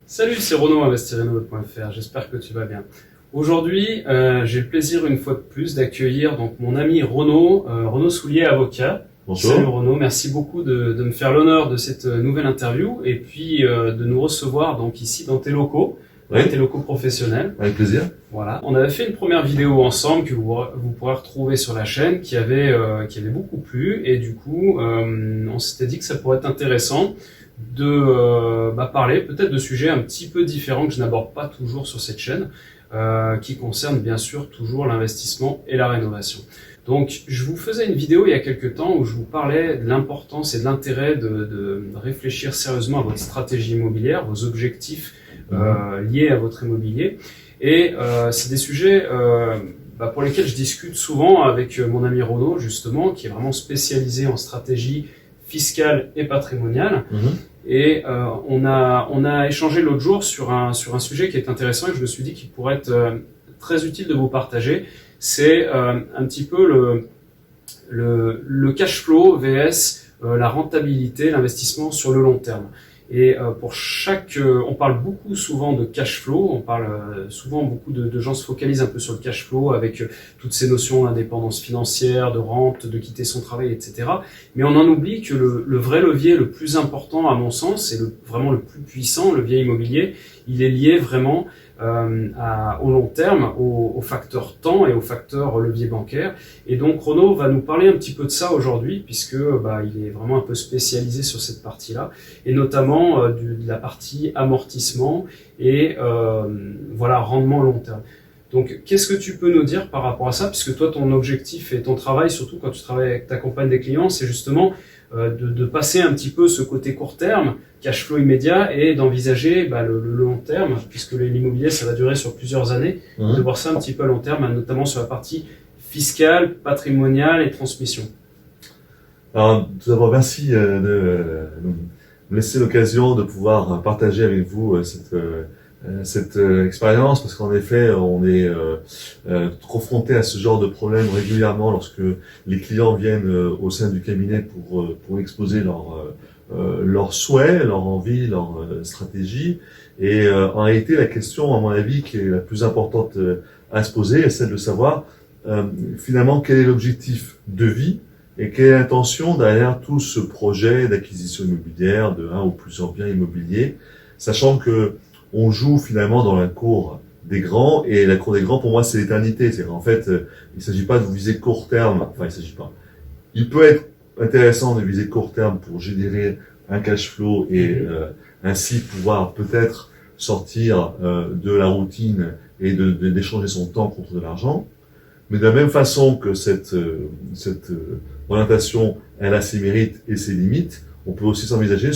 Salut, c'est Renaud, investirreno.fr, j'espère que tu vas bien. Aujourd'hui, j'ai le plaisir une fois de plus d'accueillir donc mon ami Renaud Soulier, avocat. Bonjour. Salut Renaud, merci beaucoup de me faire l'honneur de cette nouvelle interview et puis de nous recevoir donc ici dans tes locaux, Oui. tes locaux professionnels. Avec plaisir. Voilà, on avait fait une première vidéo ensemble que vous pourrez retrouver sur la chaîne qui avait beaucoup plu et du coup on s'était dit que ça pourrait être intéressant de parler peut-être de sujets un petit peu différents que je n'aborde pas toujours sur cette chaîne, qui concernent bien sûr toujours l'investissement et la rénovation. Donc je vous faisais une vidéo il y a quelques temps où je vous parlais de l'importance et de l'intérêt de réfléchir sérieusement à votre stratégie immobilière, vos objectifs liés à votre immobilier. Et c'est des sujets pour lesquels je discute souvent avec mon ami Renaud, justement, qui est vraiment spécialisé en stratégie fiscale et patrimoniale. Et on a échangé l'autre jour sur un sujet qui est intéressant et je me suis dit qu'il pourrait être très utile de vous partager. C'est un petit peu le cash flow vs la rentabilité, l'investissement sur le long terme. Et pour on parle souvent de cash flow, on parle souvent beaucoup de gens se focalisent un peu sur le cash flow avec toutes ces notions d'indépendance financière, de rente, de quitter son travail, etc. Mais on en oublie que le vrai levier le plus important à mon sens, et vraiment le plus puissant, le levier immobilier, il est lié vraiment au long terme, au facteur temps et au facteur levier bancaire. Et donc Renaud va nous parler un petit peu de ça aujourd'hui, puisque il est vraiment un peu spécialisé sur cette partie-là, et notamment de la partie amortissement et rendement long terme. Donc, qu'est-ce que tu peux nous dire par rapport à ça, puisque toi, ton objectif et ton travail, surtout quand tu travailles avec ta compagne des clients, c'est justement de passer un petit peu ce côté court terme, cash flow immédiat, et d'envisager le long terme, puisque l'immobilier, ça va durer sur plusieurs années, de voir ça un petit peu à long terme, notamment sur la partie fiscale, patrimoniale et transmission. Alors, tout d'abord, merci de me laisser l'occasion de pouvoir partager avec vous cette expérience, parce qu'en effet, on est confronté à ce genre de problème régulièrement lorsque les clients viennent au sein du cabinet pour exposer leurs souhaits, leurs envies, leurs stratégies. Et en réalité, la question, à mon avis, qui est la plus importante à se poser, est celle de savoir finalement quel est l'objectif de vie et quelle est l'intention derrière tout ce projet d'acquisition immobilière de un ou plusieurs biens immobiliers, sachant que on joue finalement dans la cour des grands, et la cour des grands, pour moi, c'est l'éternité. C'est en fait, il ne s'agit pas de viser court terme. Enfin, il s'agit pas. Il peut être intéressant de viser court terme pour générer un cash flow et ainsi pouvoir peut-être sortir de la routine et d'échanger son temps contre de l'argent. Mais de la même façon que cette orientation, elle a ses mérites et ses limites, on peut aussi s'interroger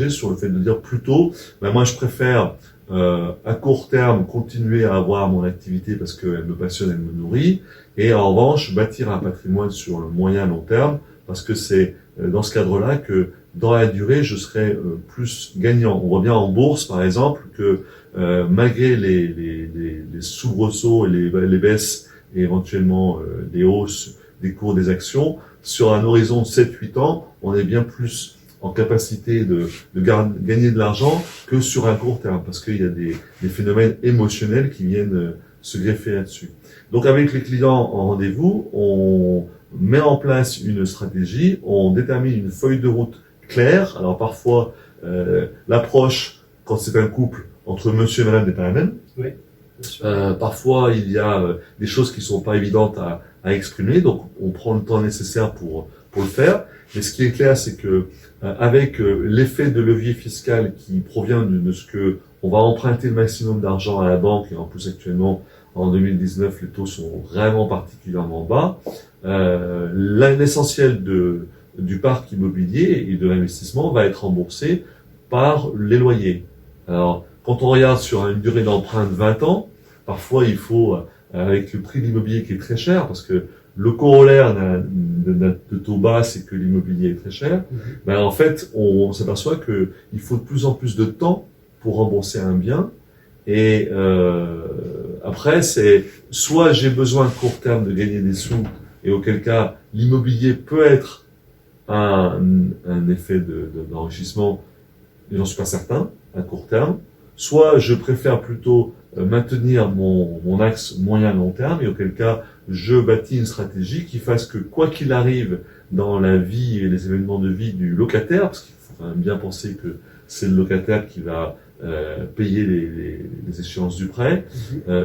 sur le fait de dire plutôt, moi je préfère à court terme continuer à avoir mon activité parce qu'elle me passionne, elle me nourrit, et en revanche bâtir un patrimoine sur le moyen long terme parce que c'est dans ce cadre-là que dans la durée je serai plus gagnant. On voit bien en bourse par exemple que malgré les soubresauts et les baisses et éventuellement des hausses des cours des actions, sur un horizon de 7-8 ans, on est bien plus en capacité de gagner de l'argent que sur un court terme, parce qu'il y a des phénomènes émotionnels qui viennent se greffer là-dessus. Donc avec les clients en rendez-vous, on met en place une stratégie, on détermine une feuille de route claire. Alors parfois, l'approche, quand c'est un couple, entre monsieur et madame n'est pas la même. Oui. Parfois, il y a des choses qui sont pas évidentes à exprimer, donc on prend le temps nécessaire pour le faire. Mais ce qui est clair, c'est que avec l'effet de levier fiscal qui provient de ce que on va emprunter le maximum d'argent à la banque, et en plus actuellement en 2019 les taux sont vraiment particulièrement bas, l'essentiel du parc immobilier et de l'investissement va être remboursé par les loyers. Alors quand on regarde sur une durée d'emprunt de 20 ans, parfois il faut, avec le prix de l'immobilier qui est très cher, parce que le corollaire de taux bas, c'est que l'immobilier est très cher, en fait, on s'aperçoit que il faut de plus en plus de temps pour rembourser un bien, et après, c'est soit j'ai besoin à court terme de gagner des sous, et auquel cas, l'immobilier peut être un effet d'enrichissement, et j'en suis pas certain. à court terme, soit je préfère plutôt maintenir mon axe moyen-long terme, et auquel cas je bâtis une stratégie qui fasse que quoi qu'il arrive dans la vie et les événements de vie du locataire, parce qu'il faut quand même bien penser que c'est le locataire qui va payer les échéances du prêt,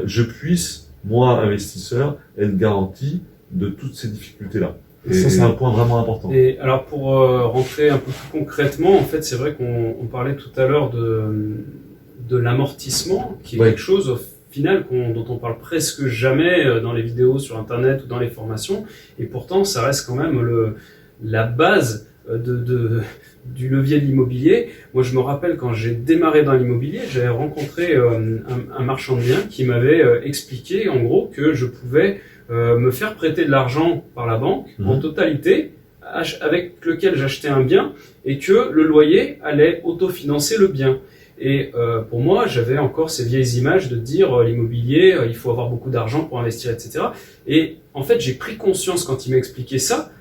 je puisse, moi, investisseur, être garanti de toutes ces difficultés-là. Et ça, c'est un point vraiment important. Et alors, pour rentrer un peu plus concrètement, en fait, c'est vrai qu'on parlait tout à l'heure de l'amortissement, qui est quelque chose, au final, dont on parle presque jamais dans les vidéos sur Internet ou dans les formations. Et pourtant, ça reste quand même la base du levier de l'immobilier. Moi, je me rappelle quand j'ai démarré dans l'immobilier, j'avais rencontré un marchand de biens qui m'avait expliqué, en gros, que je pouvais me faire prêter de l'argent par la banque en totalité, avec lequel j'achetais un bien, et que le loyer allait autofinancer le bien. Et pour moi, j'avais encore ces vieilles images de dire l'immobilier, il faut avoir beaucoup d'argent pour investir, etc. Et en fait, j'ai pris conscience quand il m'a expliqué ça,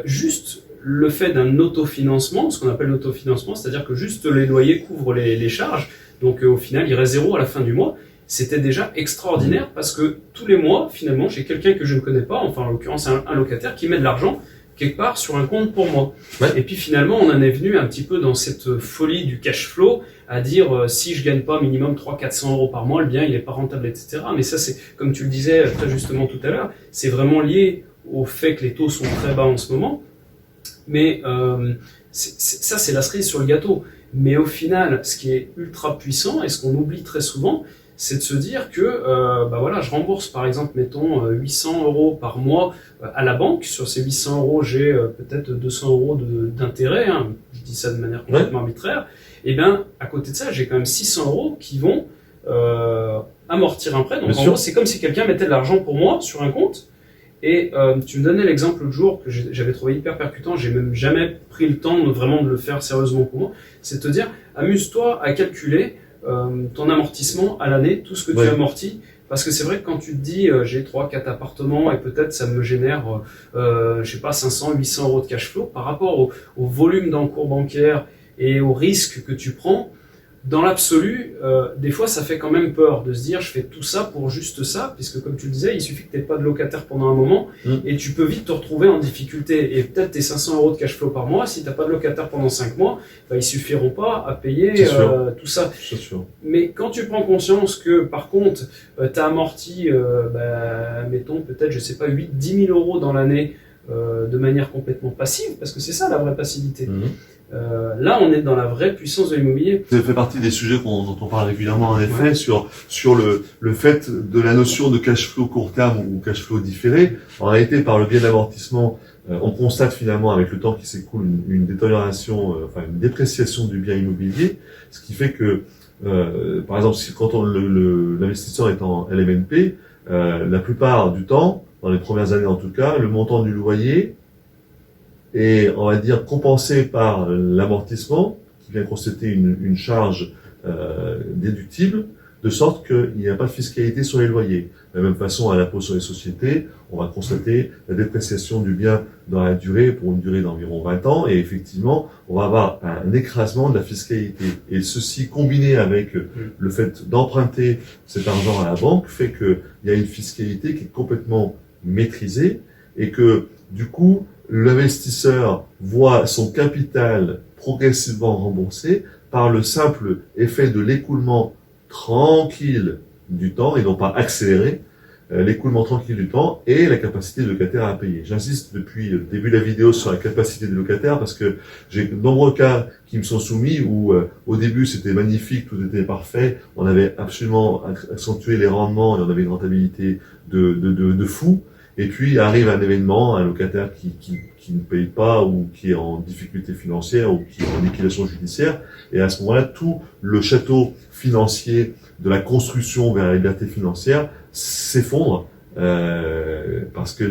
juste le fait d'un autofinancement, ce qu'on appelle l'autofinancement, c'est-à-dire que juste les loyers couvrent les charges, donc au final, il reste zéro à la fin du mois. C'était déjà extraordinaire parce que tous les mois, finalement, j'ai quelqu'un que je ne connais pas, enfin en l'occurrence un locataire, qui met de l'argent quelque part sur un compte pour moi. Ouais. Et puis finalement, on en est venu un petit peu dans cette folie du cash flow, à dire si je gagne pas minimum 300-400 euros par mois, le bien il est pas rentable, etc. Mais ça, c'est comme tu le disais très justement tout à l'heure, c'est vraiment lié au fait que les taux sont très bas en ce moment. Mais ça, c'est la cerise sur le gâteau. Mais au final, ce qui est ultra puissant et ce qu'on oublie très souvent, c'est de se dire que voilà, je rembourse par exemple, mettons, 800 euros par mois à la banque. Sur ces 800 euros, j'ai peut-être 200 euros d'intérêt. Hein. Je dis ça de manière complètement arbitraire. Et bien, à côté de ça, j'ai quand même 600 euros qui vont amortir un prêt. Donc en gros, c'est comme si quelqu'un mettait de l'argent pour moi sur un compte. Et tu me donnais l'exemple l'autre jour que j'avais trouvé hyper percutant, j'ai même jamais pris le temps vraiment de le faire sérieusement pour moi, c'est de te dire, amuse-toi à calculer ton amortissement à l'année, tout ce que tu amortis, parce que c'est vrai que quand tu te dis j'ai 3-4 appartements et peut-être ça me génère je sais pas 500-800 euros de cash flow, par rapport au volume d'encours bancaire et au risque que tu prends, dans l'absolu, des fois, ça fait quand même peur de se dire je fais tout ça pour juste ça, puisque comme tu le disais, il suffit que tu n'aies pas de locataire pendant un moment et tu peux vite te retrouver en difficulté. Et peut-être tes 500 euros de cash flow par mois, si tu n'as pas de locataire pendant 5 mois, ils suffiront pas à payer tout ça. C'est sûr. Mais quand tu prends conscience que par contre, tu as amorti, mettons peut-être, je sais pas, 8-10 000 euros dans l'année de manière complètement passive, parce que c'est ça la vraie passivité. Là, on est dans la vraie puissance de l'immobilier. Ça fait partie des sujets dont on parle régulièrement, en effet, sur le fait de la notion de cash flow court terme ou cash flow différé. En réalité, par le biais de l'amortissement, on constate finalement avec le temps qui s'écoule une détérioration, une dépréciation du bien immobilier, ce qui fait que, par exemple, quand l'investisseur est en LMNP, la plupart du temps, dans les premières années en tout cas, le montant du loyer et on va dire compensé par l'amortissement qui vient constater une charge déductible, de sorte qu'il n'y a pas de fiscalité sur les loyers. De la même façon, à l'impôt sur les sociétés, on va constater la dépréciation du bien dans la durée, pour une durée d'environ 20 ans, et effectivement, on va avoir un écrasement de la fiscalité. Et ceci, combiné avec le fait d'emprunter cet argent à la banque, fait qu'il y a une fiscalité qui est complètement maîtrisée, et que, du coup, l'investisseur voit son capital progressivement remboursé par le simple effet de l'écoulement tranquille du temps, et non pas accéléré, l'écoulement tranquille du temps et la capacité du locataire à payer. J'insiste depuis le début de la vidéo sur la capacité du locataire parce que j'ai de nombreux cas qui me sont soumis où au début c'était magnifique, tout était parfait, on avait absolument accentué les rendements et on avait une rentabilité de fou. Et puis arrive un événement, un locataire qui ne paye pas ou qui est en difficulté financière ou qui est en liquidation judiciaire. Et à ce moment-là, tout le château financier de la construction vers la liberté financière s'effondre parce que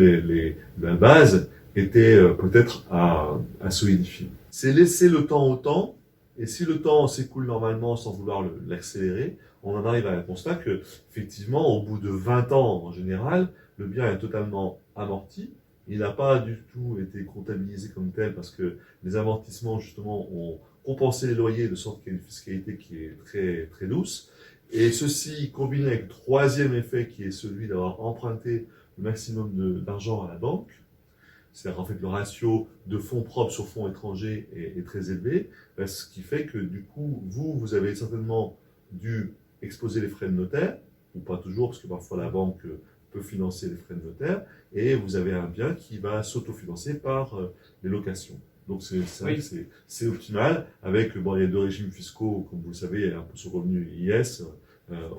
la base était peut-être à solidifier. C'est laisser le temps au temps. Et si le temps s'écoule normalement sans vouloir l'accélérer, on en arrive à un constat que, effectivement, au bout de 20 ans en général, le bien est totalement amorti. Il n'a pas du tout été comptabilisé comme tel parce que les amortissements, justement, compenser les loyers de sorte qu'il y ait une fiscalité qui est très, très douce. Et ceci combiné avec le troisième effet qui est celui d'avoir emprunté le maximum d'argent à la banque, c'est-à-dire en fait le ratio de fonds propres sur fonds étrangers est très élevé, ce qui fait que du coup, vous avez certainement dû exposer les frais de notaire, ou pas toujours, parce que parfois la banque peut financer les frais de notaire, et vous avez un bien qui va s'autofinancer par les locations. Donc c'est optimal, avec il y a deux régimes fiscaux, comme vous le savez, il y a l'impôt sur le revenu IS,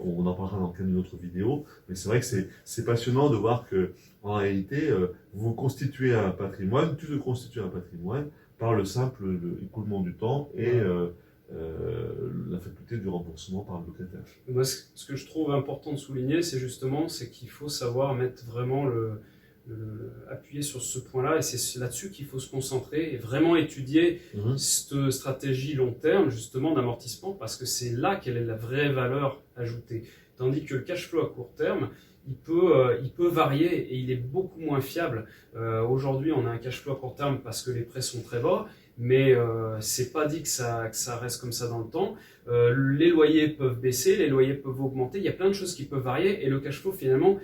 on en parlera dans une autre vidéo, mais c'est vrai que c'est passionnant de voir que en réalité, vous constituez un patrimoine, tu te constitues un patrimoine par le simple écoulement du temps et la faculté du remboursement par le locataire. Moi, ce que je trouve important de souligner, c'est qu'il faut savoir mettre vraiment appuyer sur ce point-là, et c'est là-dessus qu'il faut se concentrer et vraiment étudier cette stratégie long terme, justement, d'amortissement, parce que c'est là qu'elle est la vraie valeur ajoutée. Tandis que le cash flow à court terme, il peut varier et il est beaucoup moins fiable. Aujourd'hui, on a un cash flow à court terme parce que les prêts sont très bas, mais c'est pas dit que ça reste comme ça dans le temps. Les loyers peuvent baisser, les loyers peuvent augmenter, il y a plein de choses qui peuvent varier, et le cash flow, finalement,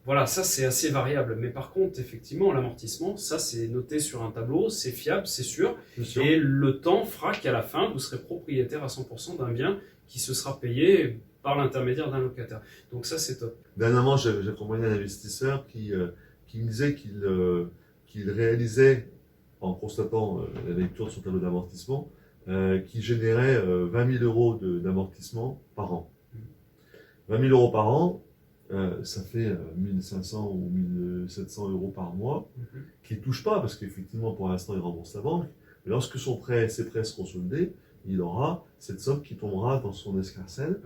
voilà, ça c'est assez variable. Mais par contre, effectivement, l'amortissement, ça c'est noté sur un tableau, c'est fiable, c'est sûr. Et le temps fera qu'à la fin, vous serez propriétaire à 100% d'un bien qui se sera payé par l'intermédiaire d'un locataire. Donc ça, c'est top. Dernièrement, j'ai accompagné un investisseur qui me disait qu'il réalisait, en constatant la lecture de son tableau d'amortissement, qu'il générait 20 000 euros d'amortissement par an. 20 000 euros par an, ça fait 1500 ou 1700 euros par mois, qu'il ne touche pas, parce qu'effectivement, pour l'instant, il rembourse la banque. Mais lorsque ses prêts seront soldés, il aura cette somme qui tombera dans son escarcelle,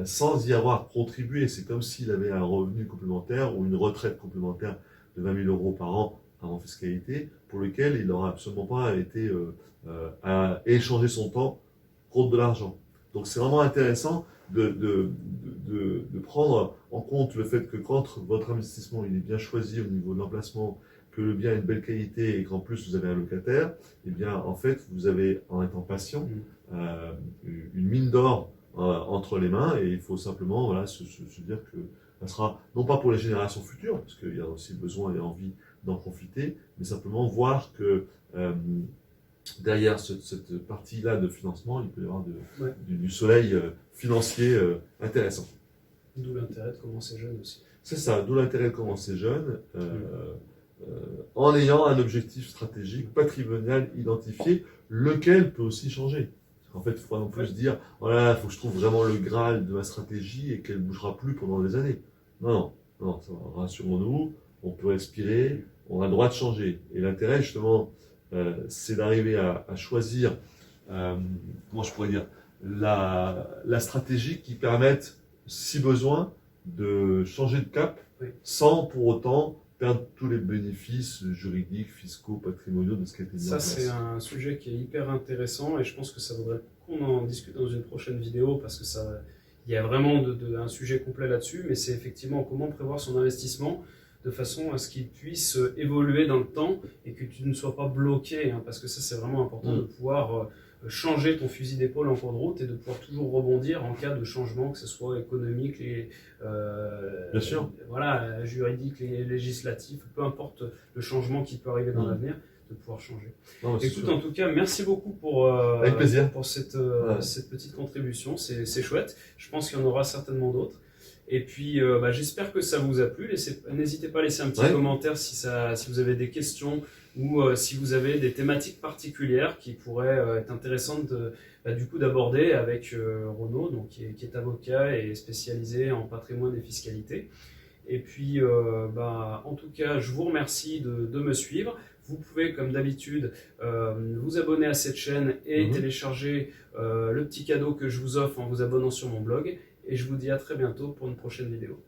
sans y avoir contribué. C'est comme s'il avait un revenu complémentaire ou une retraite complémentaire de 20 000 euros par an avant fiscalité, pour lequel il n'aura absolument pas été à échanger son temps contre de l'argent. Donc c'est vraiment intéressant de prendre en compte le fait que quand votre investissement il est bien choisi au niveau de l'emplacement, que le bien est de belle qualité et qu'en plus vous avez un locataire, eh bien en fait vous avez, en étant patient, une mine d'or entre les mains, et il faut simplement se dire que ça sera non pas pour les générations futures, parce qu'il y a aussi besoin et envie d'en profiter, mais simplement voir que derrière cette partie-là de financement, il peut y avoir du soleil financier intéressant. D'où l'intérêt de commencer jeune aussi. C'est ça, d'où l'intérêt de commencer jeune, en ayant un objectif stratégique, patrimonial identifié, lequel peut aussi changer. En fait, il faut pas non plus se dire, voilà, il faut que je trouve vraiment le Graal de ma stratégie et qu'elle ne bougera plus pendant des années. Non, ça va, rassurons-nous, on peut respirer, on a le droit de changer. Et l'intérêt, justement, c'est d'arriver à choisir, comment je pourrais dire, la stratégie qui permette, si besoin, de changer de cap, sans pour autant perdre tous les bénéfices juridiques, fiscaux, patrimoniaux de ce qui a été mis en place. Ça, c'est un sujet qui est hyper intéressant, et je pense que ça vaudrait qu'on en discute dans une prochaine vidéo, parce que il y a vraiment un sujet complet là-dessus, mais c'est effectivement comment prévoir son investissement de façon à ce qu'il puisse évoluer dans le temps et que tu ne sois pas bloqué, parce que ça c'est vraiment important de pouvoir changer ton fusil d'épaule en cours de route et de pouvoir toujours rebondir en cas de changement, que ce soit économique, Bien sûr. Voilà, juridique, législatif, peu importe le changement qui peut arriver dans l'avenir, de pouvoir changer. Non, écoute, en tout cas, merci beaucoup pour avec plaisir. pour cette petite contribution, c'est chouette. Je pense qu'il y en aura certainement d'autres. Et puis, j'espère que ça vous a plu. N'hésitez pas à laisser un petit commentaire si vous avez des questions ou si vous avez des thématiques particulières qui pourraient être intéressantes du coup d'aborder avec Renaud, donc qui est avocat et spécialisé en patrimoine et fiscalité. Et puis, en tout cas, je vous remercie de me suivre. Vous pouvez, comme d'habitude, vous abonner à cette chaîne et télécharger le petit cadeau que je vous offre en vous abonnant sur mon blog. Et je vous dis à très bientôt pour une prochaine vidéo.